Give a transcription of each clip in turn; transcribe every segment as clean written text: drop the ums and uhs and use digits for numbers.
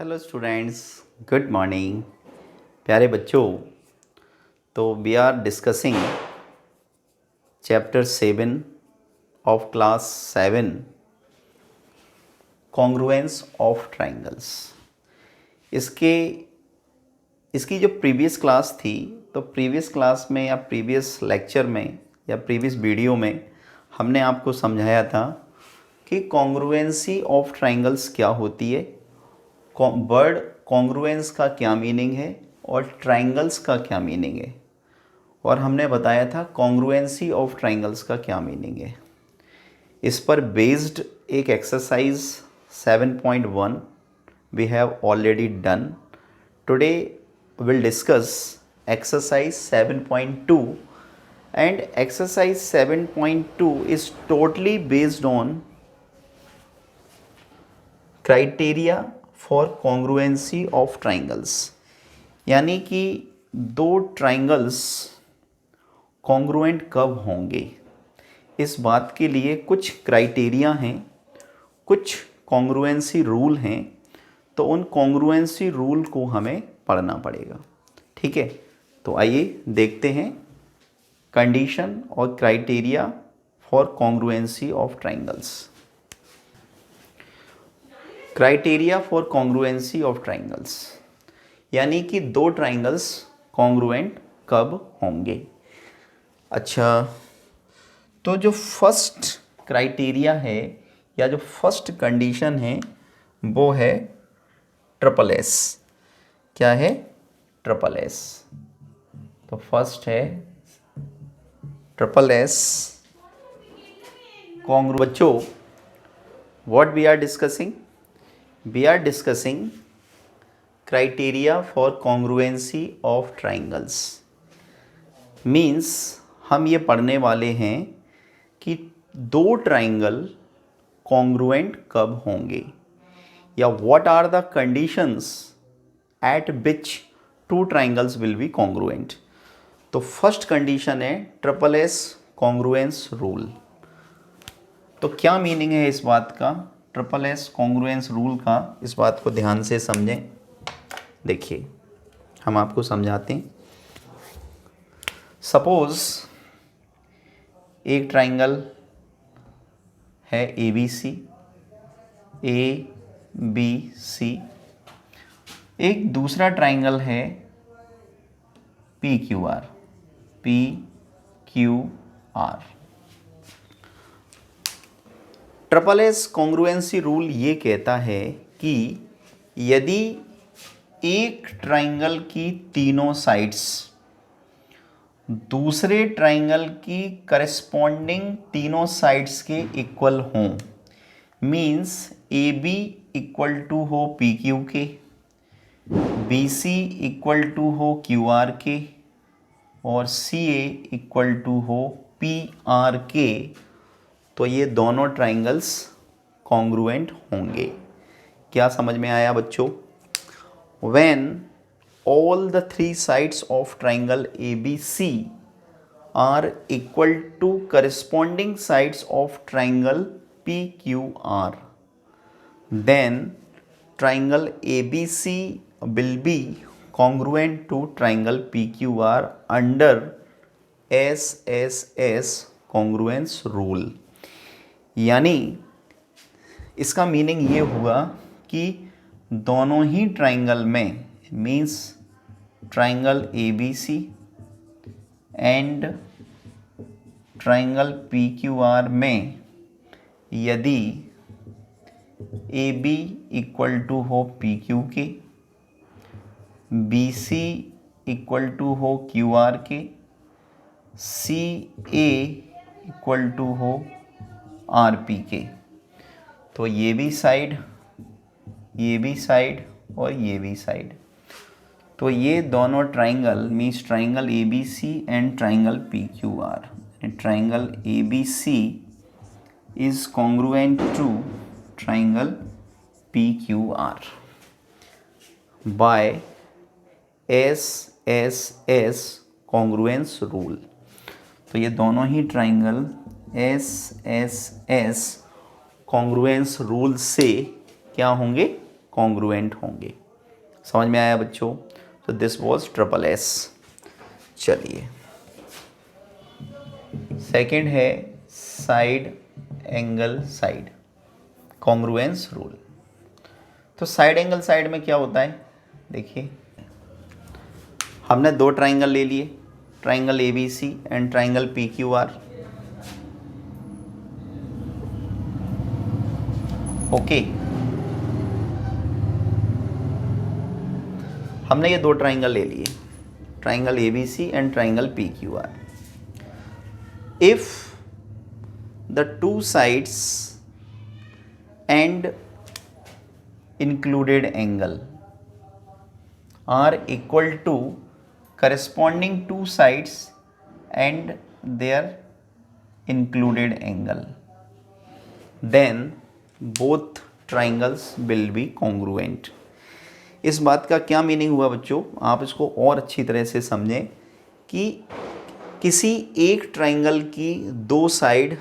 Hello students, good morning. प्यारे बच्चों, तो we are discussing chapter 7 of class 7, congruence of triangles. इसकी जो प्रीवियस क्लास थी, तो प्रीवियस क्लास में या प्रीवियस लेक्चर में या प्रीवियस वीडियो में हमने आपको समझाया था कि कॉन्ग्रुएंसी ऑफ ट्राइंगल्स क्या होती है, वर्ड कॉन्ग्रुएंस का क्या मीनिंग है और ट्राइंगल्स का क्या मीनिंग है, और हमने बताया था कॉन्ग्रुएंसी ऑफ ट्राइंगल्स का क्या मीनिंग है। इस पर बेस्ड एक exercise 7.1 we have already done. Today will discuss exercise 7.2 and exercise 7.2 is totally based on criteria for congruency of triangles, यानी कि दो ट्राइंगल्स कॉन्ग्रुएंट कब होंगे, इस बात के लिए कुछ क्राइटेरिया हैं, कुछ कॉन्ग्रुएंसी रूल हैं। तो उन कॉन्ग्रुएंसी रूल को हमें पढ़ना पड़ेगा, ठीक है। तो आइए देखते हैं कंडीशन और criteria for congruency of triangles. Criteria for congruency of triangles, यानी कि दो ट्राइंगल्स कॉन्ग्रुएंट कब होंगे। अच्छा, तो जो फर्स्ट क्राइटेरिया है या जो फर्स्ट कंडीशन है वो है ट्रिपल एस। क्या है? Triple S. तो फर्स्ट है ट्रिपल एस कॉन्ग्रु। बच्चों, what we are discussing? We are discussing criteria for congruency of triangles. Means हम ये पढ़ने वाले हैं कि दो ट्राइंगल कॉन्ग्रुएंट कब होंगे, या what are the conditions at which two triangles will be congruent. तो फर्स्ट कंडीशन है ट्रिपल एस कॉन्ग्रुएंस रूल। तो क्या मीनिंग है इस बात का, ट्रिपल एस कॉन्ग्रुएंस रूल का? इस बात को ध्यान से समझें। देखिए, हम आपको समझाते हैं। सपोज एक ट्राइंगल है ए बी सी, एक दूसरा ट्राइंगल है P Q are. Triple S congruency rule ये कहता है कि यदि एक ट्राइंगल की तीनों साइड्स दूसरे ट्राइंगल की करस्पॉन्डिंग तीनों साइड्स के इक्वल हों, means A B equal to हो पी क्यू के, बी सी इक्वल टू हो क्यू आर के, और सी ए इक्वल टू हो पी आर के, तो ये दोनों ट्राइंगल्स कॉन्ग्रुएंट होंगे। क्या समझ में आया बच्चों? When all the three sides of triangle A B C are equal to corresponding sides of triangle P Q R, then triangle A B C will be congruent to triangle P Q R under S S S congruence rule. यानी इसका meaning ये हुआ कि दोनों ही triangle में, means triangle A B C and triangle P Q R में, यदि ए बी इक्वल टू हो पी क्यू के, बी सी इक्वल टू हो क्यू आर के, सी ए इक्वल टू हो आर पी के, तो ये भी साइड और ये भी साइड, तो ये दोनों triangle means triangle A B C and triangle P Q R, triangle A B C is congruent to triangle P Q R by S S S congruence rule. तो ये दोनों ही triangle S S S congruence rule से क्या होंगे? Congruent होंगे। समझ में आया बच्चों? तो दिस वाज ट्रिपल एस। चलिए सेकंड है side angle side congruence rule. तो साइड एंगल साइड में क्या होता है, देखिए हमने दो ट्राइंगल ले लिए, triangle ABC and triangle PQR। Okay, हमने ये दो ट्राइंगल ले लिए, triangle ABC and triangle PQR। If the two sides and included angle are equal to corresponding two sides and their included angle, then both triangles will be congruent। इस बात का क्या meaning हुआ बच्चों, आप इसको और अच्छी तरह से समझें कि किसी एक ट्राइंगल की दो साइड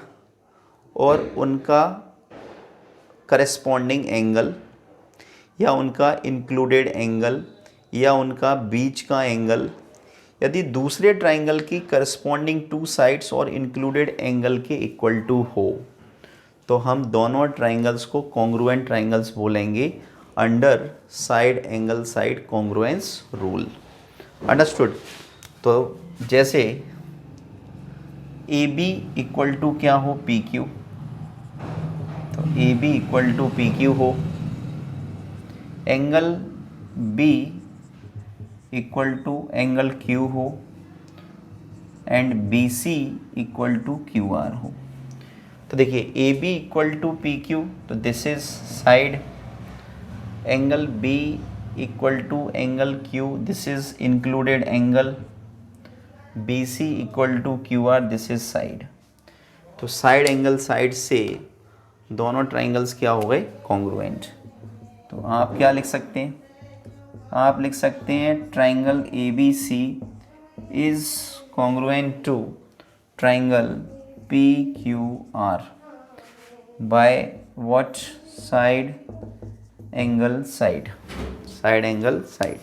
और उनका करस्पॉन्डिंग एंगल या उनका इंक्लूडेड एंगल या उनका बीच का एंगल यदि दूसरे ट्राइंगल की करस्पॉन्डिंग टू साइड्स और इंक्लूडेड एंगल के इक्वल टू हो तो हम दोनों ट्राइंगल्स को कॉन्ग्रुएंट ट्राइंगल्स बोलेंगे under side angle side congruence rule. Understood? तो जैसे AB इक्वल टू क्या हो, PQ, तो AB इक्वल टू PQ हो, angle B equal to angle Q हो and BC equal to QR हो। तो देखिए AB इक्वल टू PQ, तो this is side, angle B equal to angle Q, this is included angle, BC equal to QR, this is side. तो side angle side से दोनों triangles क्या हो गए, कॉन्ग्रुएंट। तो आप क्या लिख सकते हैं, आप लिख सकते हैं triangle ABC is congruent to triangle PQR by what, side angle side, side angle side.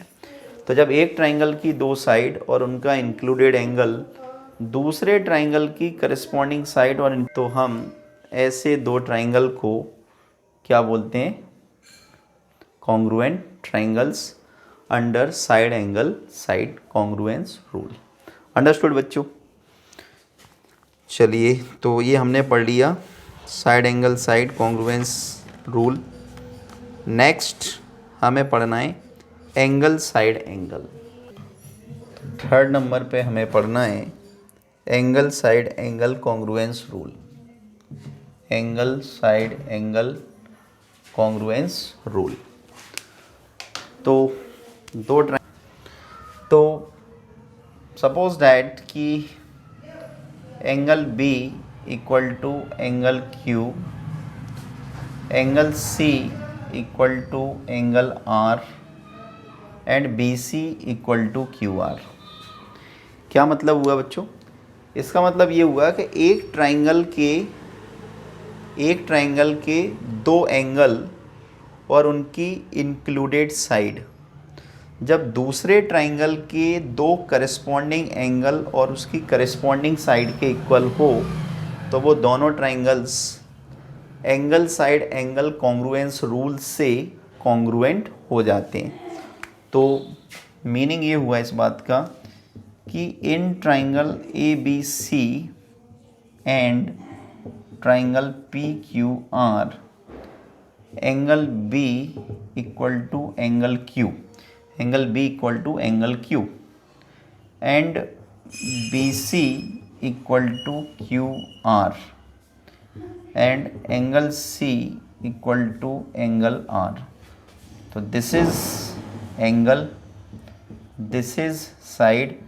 तो जब एक ट्राइंगल की दो साइड और उनका इंक्लूडेड एंगल दूसरे ट्राइंगल की करस्पॉन्डिंग साइड और तो हम ऐसे दो ट्राइंगल को क्या बोलते हैं, congruent triangles under side angle side congruence rule. Understood बच्चों? चलिए तो ये हमने पढ़ लिया side angle side congruence rule. Next हमें पढ़ना है angle side angle. Third number पे हमें पढ़ना है angle side angle congruence rule. Angle side angle congruence rule. तो सपोज दैट कि angle B equal to angle Q, angle C equal to angle R and BC equal to QR। क्या मतलब हुआ बच्चों? इसका मतलब ये हुआ कि एक ट्राइंगल के दो एंगल और उनकी इंक्लूडेड साइड जब दूसरे ट्राइंगल के दो करस्पॉन्डिंग एंगल और उसकी करस्पॉन्डिंग साइड के इक्वल हो तो वो दोनों triangles angle side angle congruence rule से कॉन्ग्रुएंट हो जाते हैं। तो मीनिंग ये हुआ इस बात का कि इन triangle ABC and triangle PQR angle B equal to angle Q, angle B equal to angle Q and BC equal to QR and angle C equal to angle R। तो this is angle, this is side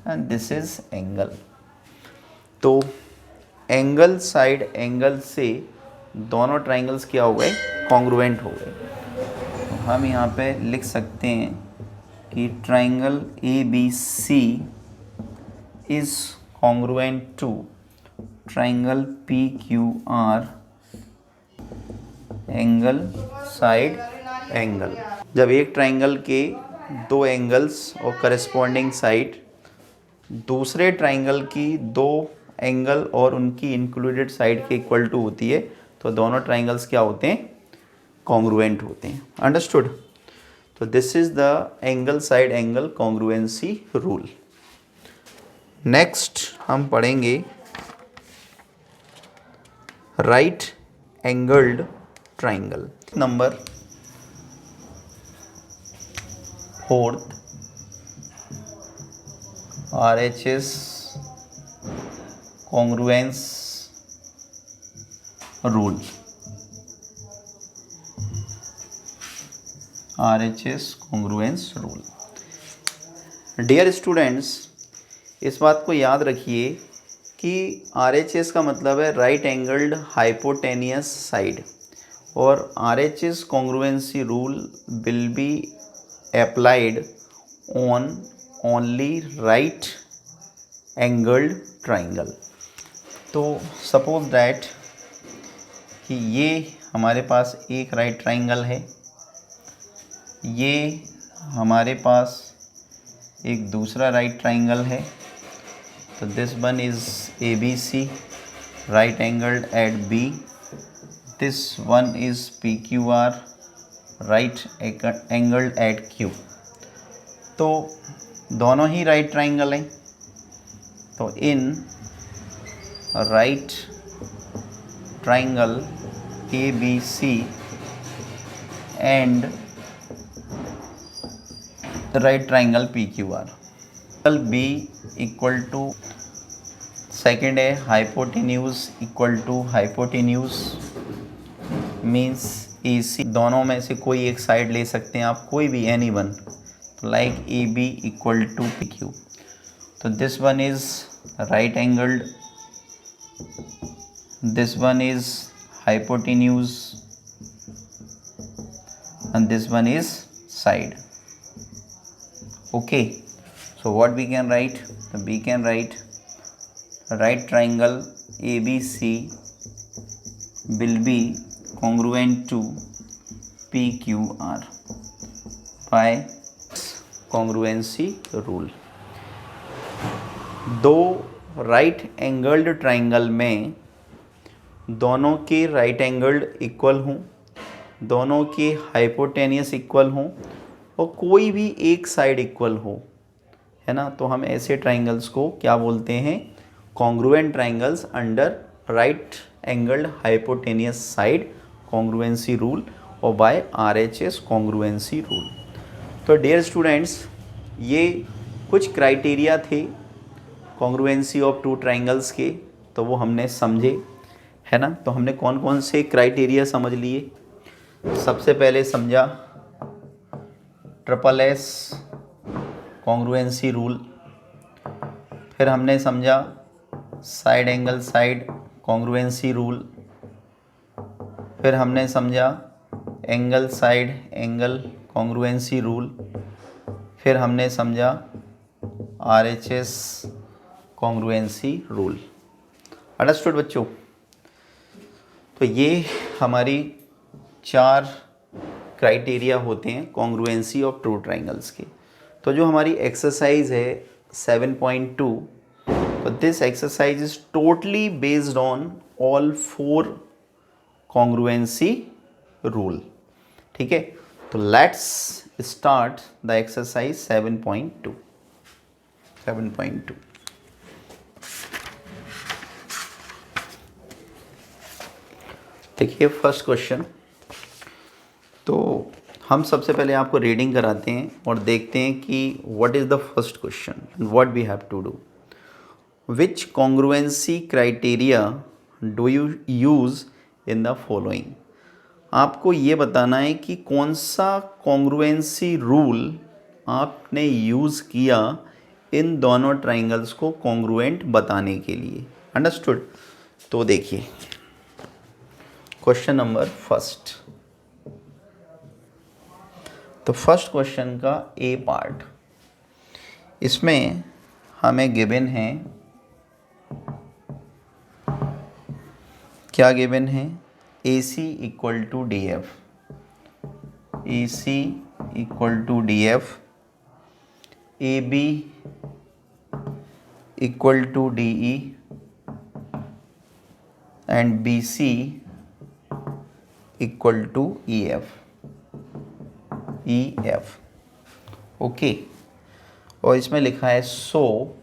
and this is angle. तो angle side angle से दोनों triangles क्या हो गए, congruent हो गए। तो हम यहाँ पे लिख सकते हैं कि triangle ABC is congruent to triangle PQR angle side angle. जब एक ट्राइंगल के दो एंगल्स और करस्पॉन्डिंग साइड दूसरे ट्राइंगल की दो एंगल और उनकी इंक्लूडेड साइड के इक्वल टू होती है तो दोनों ट्राइंगल्स क्या होते हैं, कॉन्ग्रुएंट होते हैं। अंडरस्टूड। तो this is the angle side angle congruency rule. Next हम पढ़ेंगे right angled triangle. Number 4 RHS congruence rule. RHS congruence rule. Dear students, इस बात को याद रखिए कि RHS का मतलब है राइट एंगल्ड हाइपोटेनियस साइड, और RHS congruency rule will be applied on only right angled triangle. तो सपोज दैट कि ये हमारे पास एक राइट ट्राइंगल है, ये हमारे पास एक दूसरा राइट ट्राइंगल है। तो this one is ABC right angled at B, this one is PQR right angled at Q। तो दोनों ही राइट ट्राइंगल हैं। तो in right triangle ABC and right triangle PQR, B equal to second है hypotenuse equal to hypotenuse means AC। दोनों में से कोई एक साइड ले सकते हैं आप, कोई भी एनी वन। तो like AB equal to PQ। तो this one is right angled, this one is hypotenuse and this one is side. Okay, so what we can write? We can write right triangle ABC will be congruent to PQR by congruency rule। दो right angled triangle में दोनों के right angled equal हों, दोनों के hypotenuse equal हों और कोई भी एक साइड इक्वल हो, है ना, तो हम ऐसे ट्राइंगल्स को क्या बोलते हैं, congruent triangles under right angled hypotenuse side congruency rule और बाय RHS कॉन्ग्रुएंसी रूल। तो डियर स्टूडेंट्स, ये कुछ क्राइटेरिया थे कॉन्ग्रुएंसी ऑफ टू ट्राइंगल्स के, तो वो हमने समझे, है ना। तो हमने कौन कौन से क्राइटेरिया समझ लिए। सबसे पहले समझा SSS कॉन्ग्रुएंसी रूल, फिर हमने समझा side angle side congruency rule, फिर हमने समझा angle side angle congruency rule, फिर हमने समझा RHS कॉन्ग्रुएंसी रूल। अंडरस्टूड बच्चों। तो ये हमारी 4 क्राइटेरिया होते हैं कॉन्ग्रुएंसी ऑफ टू ट्राइंगल्स के। तो जो हमारी एक्सरसाइज है 7.2, तो this exercise is totally based on all 4 congruency rule. ठीक है, तो लेट्स स्टार्ट द एक्सरसाइज 7.2। देखिए फर्स्ट क्वेश्चन। तो हम सबसे पहले आपको रीडिंग कराते हैं और देखते हैं कि what is the first question and what we have to do. Which congruency criteria do you use in the following. आपको ये बताना है कि कौन सा कॉन्ग्रुएंसी रूल आपने यूज़ किया इन दोनों ट्राइंगल्स को कॉन्ग्रुएंट बताने के लिए। अंडरस्टूड। तो देखिए क्वेश्चन नंबर फर्स्ट। तो फर्स्ट क्वेश्चन का ए पार्ट, इसमें हमें गिवन है, क्या गिवन है, AC equal to DF A C equal to D F, A B equal to D E and B C equal to E F, okay. और इसमें लिखा है so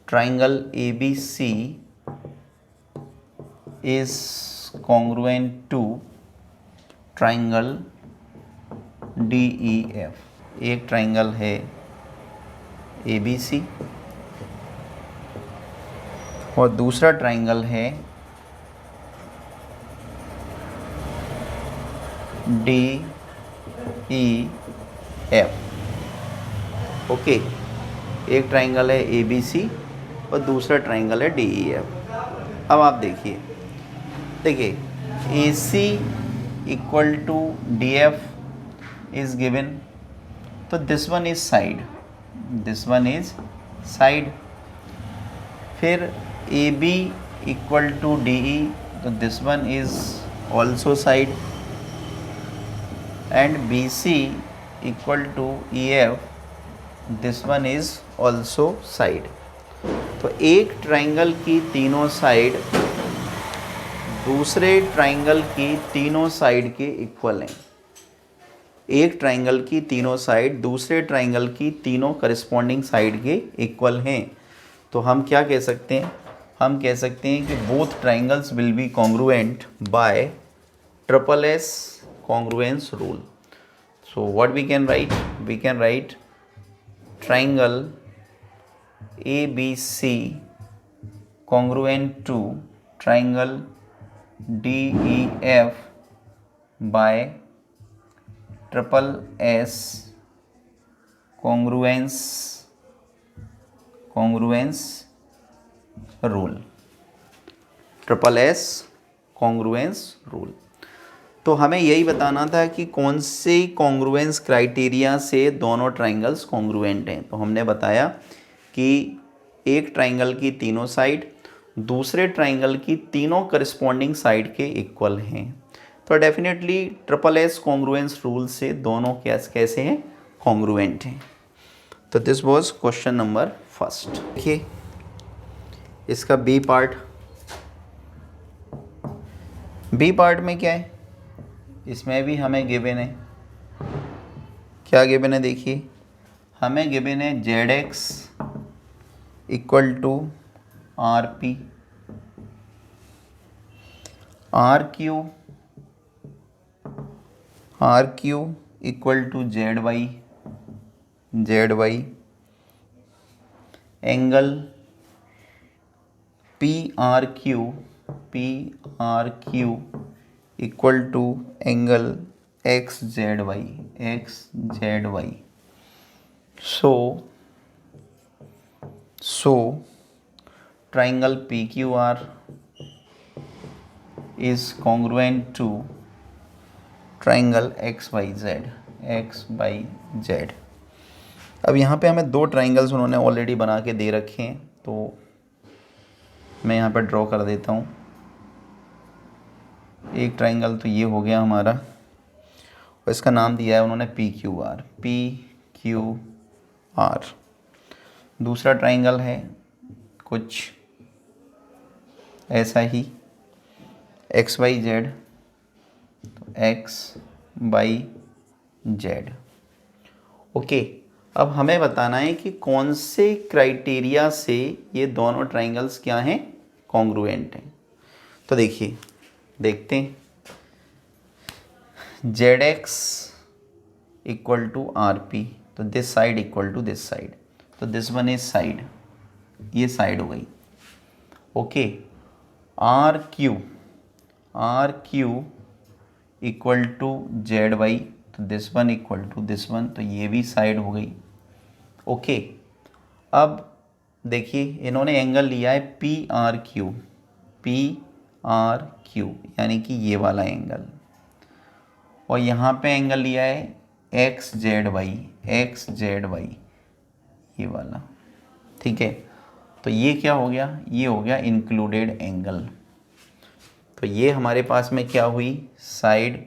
triangle A B C is congruent to triangle D E F. एक triangle है A B C और दूसरा triangle है D E F, okay. एक ट्राइंगल है ए बी सी और दूसरा ट्राइंगल है डी ई एफ। अब आप देखिए A C equal to D F is given, तो this one is side, this one is side. फिर A B equal to D E, तो this one is also side and B C equal to E F, this one is also side. तो एक triangle की तीनों side दूसरे triangle की तीनों side के इक्वल हैं। एक ट्राइंगल की तीनों साइड दूसरे ट्राइंगल की तीनों करस्पॉन्डिंग साइड के इक्वल हैं। तो हम क्या कह सकते हैं? हम कह सकते हैं कि both triangles will be congruent bye triple S congruence rule. So what we can write? We can write triangle ABC congruent to triangle DEF by triple S congruence rule. Triple S congruence rule. तो हमें यही बताना था कि कौन से congruence criteria से दोनों ट्राइंगल्स कॉन्ग्रुएंट हैं। तो हमने बताया कि एक ट्राइंगल की तीनों साइड दूसरे ट्राइंगल की तीनों करस्पॉन्डिंग साइड के इक्वल हैं। तो definitely triple S congruence rule से दोनों कैसे हैं? कॉन्ग्रुएंट हैं। तो this was question number first. देखिए इसका बी पार्ट। बी पार्ट में क्या है? इसमें भी हमें गिवन है, क्या गिवन है? देखिए हमें गिवन है ZX equal to RP, RQ equal to ZY, angle PRQ equal to angle XZY। So triangle PQR is congruent to triangle XYZ। अब यहाँ पे हमें दो ट्राइंगल्स उन्होंने ऑलरेडी बना के दे रखे हैं, तो मैं यहाँ पर ड्रॉ कर देता हूँ। एक ट्राइंगल तो ये हो गया हमारा और इसका नाम दिया है उन्होंने PQR। दूसरा ट्राइंगल है कुछ ऐसा ही XYZ, तो XYZ। ओके, अब हमें बताना है कि कौन से क्राइटेरिया से ये दोनों ट्राइंगल्स क्या हैं? कॉन्ग्रुएंट हैं। तो देखिए देखते हैं। ZX इक्वल टू RP, तो this side equal to this side, तो दिस वन इज साइड, ये साइड हो गई। Okay, RQ equal to ZY, तो this one equal to this one, तो ये भी साइड हो गई। ओके, अब देखिए इन्होंने एंगल लिया है PRQ, यानी कि ये वाला एंगल, और यहाँ पे एंगल लिया है XZY, ये वाला। ठीक है, तो ये क्या हो गया? ये हो गया इंक्लूडेड एंगल। तो ये हमारे पास में क्या हुई? साइड,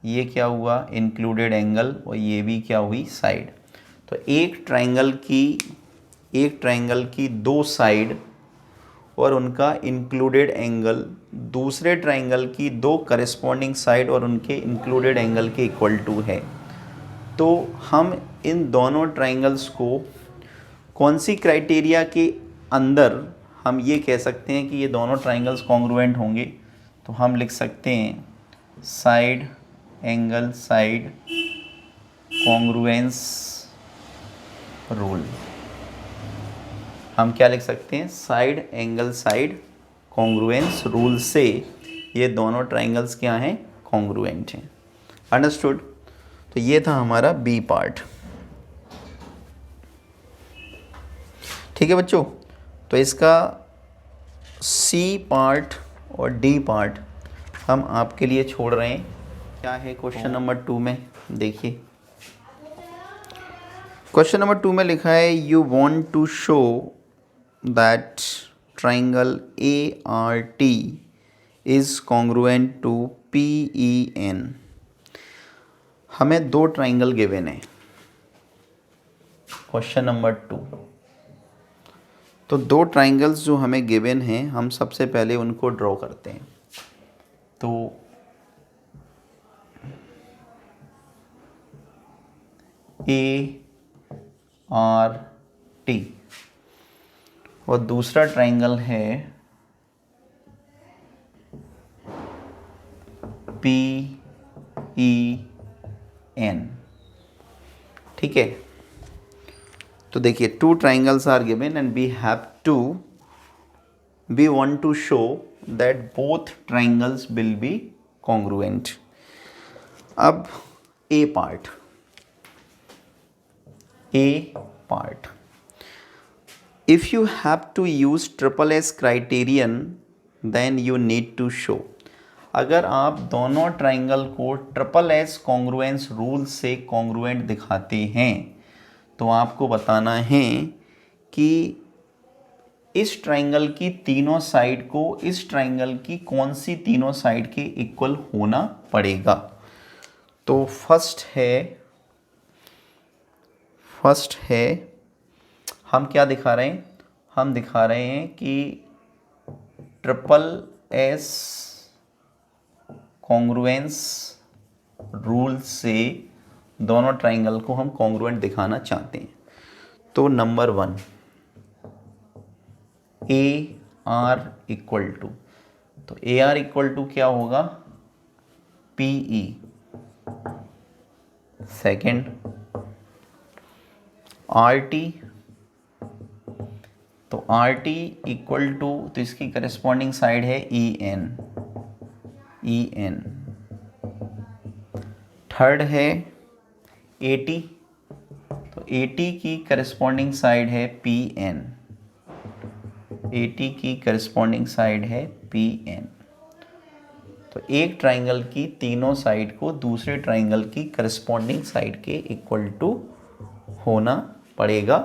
ये क्या हुआ इंक्लूडेड एंगल, और ये भी क्या हुई साइड। तो एक ट्रायंगल की दो साइड और उनका इंक्लूडेड एंगल दूसरे ट्रायंगल की दो करस्पॉन्डिंग साइड और उनके इंक्लूडेड एंगल के इक्वल टू है। तो हम इन दोनों ट्रायंगल्स को कौन सी क्राइटेरिया के अंदर हम ये कह सकते हैं कि ये दोनों ट्रायंगल्स कॉन्ग्रुएंट होंगे। तो हम लिख सकते हैं side angle side congruence rule. हम क्या लिख सकते हैं, side angle side congruence rule से ये दोनों ट्रायंगल्स क्या हैं, कॉन्ग्रुएंट हैं। अंडरस्टूड। तो ये था हमारा बी पार्ट। ठीक है बच्चों, तो इसका सी पार्ट और डी पार्ट हम आपके लिए छोड़ रहे हैं। क्या है क्वेश्चन नंबर 2 में, देखिए क्वेश्चन नंबर 2 में लिखा है you want to show that triangle ART is congruent to PEN। हमें दो ट्राइंगल गिवन है क्वेश्चन नंबर 2। तो दो ट्राइंगल्स जो हमें गिवन हैं हम सबसे पहले उनको ड्रॉ करते हैं। तो ART और दूसरा ट्राइंगल है PEN। ठीक है, तो देखिए two triangles are given and we want to show that both triangles will be congruent. अब A part if you have to use SSS criterion then you need to show। अगर आप दोनों triangle को SSS congruence rule से congruent दिखाते हैं तो आपको बताना है कि इस ट्राइंगल की तीनों साइड को इस ट्राइंगल की कौन सी तीनों साइड के इक्वल होना पड़ेगा। तो फर्स्ट है हम क्या दिखा रहे हैं, हम दिखा रहे हैं कि SSS कॉन्ग्रुएंस रूल से दोनों ट्राइंगल को हम कॉन्ग्रुएंट दिखाना चाहते हैं। तो नंबर 1 AR इक्वल टू, तो AR इक्वल टू क्या होगा PE। सेकेंड RT, तो RT इक्वल टू, तो इसकी करस्पॉन्डिंग साइड है EN। थर्ड है AT, तो AT की करस्पॉन्डिंग साइड है PN। AT की करस्पॉन्डिंग साइड है PN। तो एक ट्राइंगल की तीनों साइड को दूसरे ट्राइंगल की करस्पॉन्डिंग साइड के इक्वल टू होना पड़ेगा,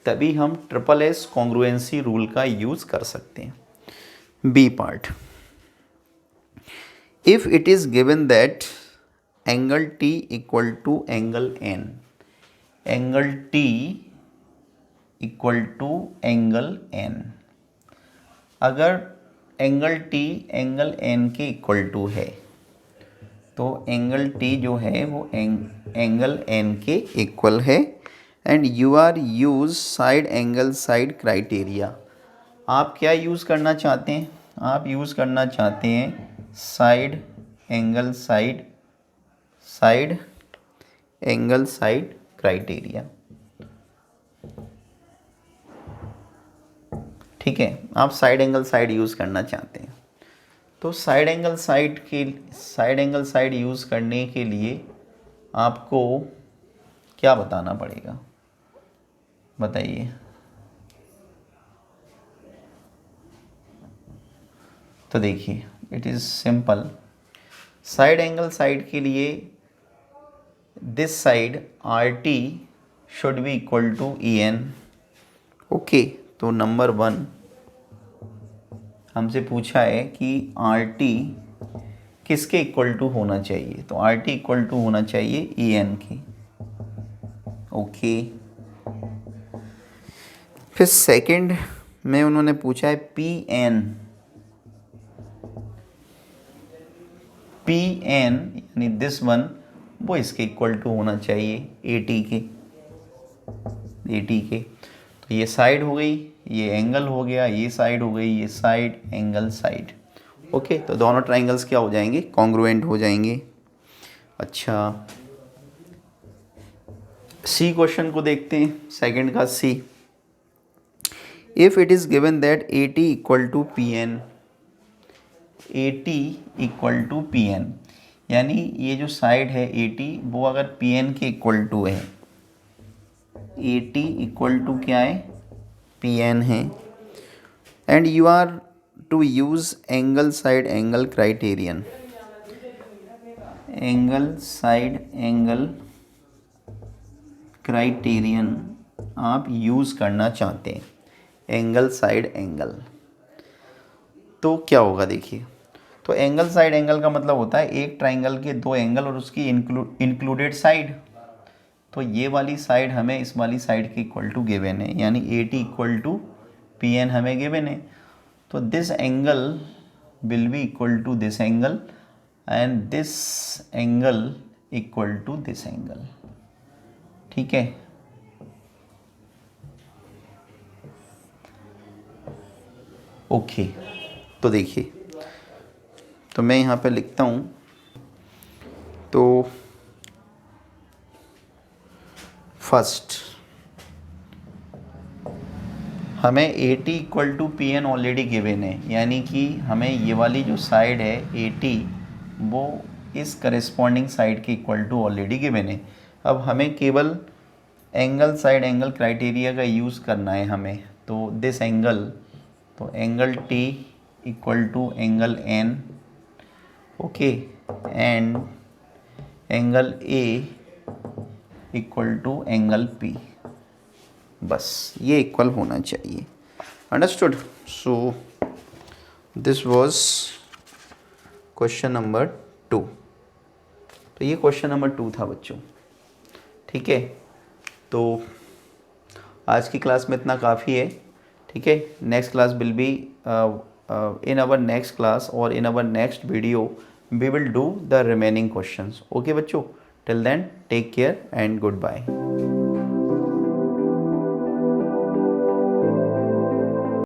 तभी हम SSS कॉन्ग्रुएंसी रूल का यूज कर सकते हैं। B part, if it is given that angle T equal to angle N, angle T equal to angle N, अगर एंगल T एंगल N के इक्वल टू है तो एंगल T जो है वो एंगल N के इक्वल है and you are use side angle side criteria. आप क्या यूज़ करना चाहते हैं, आप यूज़ करना चाहते हैं साइड एंगल साइड क्राइटेरिया। ठीक है, आप साइड एंगल साइड यूज़ करना चाहते हैं। तो साइड एंगल साइड यूज़ करने के लिए आपको क्या बताना पड़ेगा, बताइए। तो देखिए it is simple, side angle side के लिए this side RT should be equal to EN। Okay, तो नंबर 1 हमसे पूछा है कि RT किसके इक्वल टू होना चाहिए, तो आर टी इक्वल टू होना चाहिए ई एन के। ओके, फिर सेकंड में उन्होंने पूछा है पी एन यानी दिस वन, वो इसके इक्वल टू होना चाहिए ए टी के। तो ये साइड हो गई, ये एंगल हो गया, ये साइड हो गई, ये साइड, एंगल, साइड। ओके, तो दोनों ट्राइंगल्स क्या हो जाएंगे, कॉन्ग्रुएंट हो जाएंगे। अच्छा, सी क्वेश्चन को देखते हैं, सेकंड का C. If it is given that A T equal to P N, A T equal to P N, यानी ये जो साइड है ए टी वो अगर पी एन के इक्वल टू है, ए टी इक्वल टू क्या है, पी एन है, and you are to use angle side angle criterion, angle side angle criterion आप यूज़ करना चाहते हैं, एंगल साइड एंगल, तो क्या होगा देखिए। तो एंगल साइड एंगल का मतलब होता है एक ट्राइंगल के दो एंगल और उसकी इंक्लूडेड साइड। तो ये वाली साइड हमें इस वाली साइड के इक्वल टू गिवन है, यानी A T equal to P N हमें गिवन है। तो this angle will be equal to this angle and this angle equal to this angle. ठीक है, ओके। तो देखिए, तो मैं यहाँ पे लिखता हूँ, तो फर्स्ट हमें A T equal to P N already given है, यानी कि हमें ये वाली जो साइड है ए टी वो इस करेस्पॉन्डिंग साइड के इक्वल टू ऑलरेडी गिवन है। अब हमें केवल एंगल साइड एंगल क्राइटेरिया का यूज़ करना है हमें। तो दिस एंगल, तो angle T equal to angle N, okay, and angle A equal to angle P, बस ये इक्वल होना चाहिए। Understood? So this was question number 2। तो ये क्वेश्चन नंबर 2 था बच्चों। ठीक है, तो आज की क्लास में इतना काफ़ी है। ठीक है, next class will be in our next class or in our next video we will do the remaining questions. Okay बच्चों, till then take care and goodbye.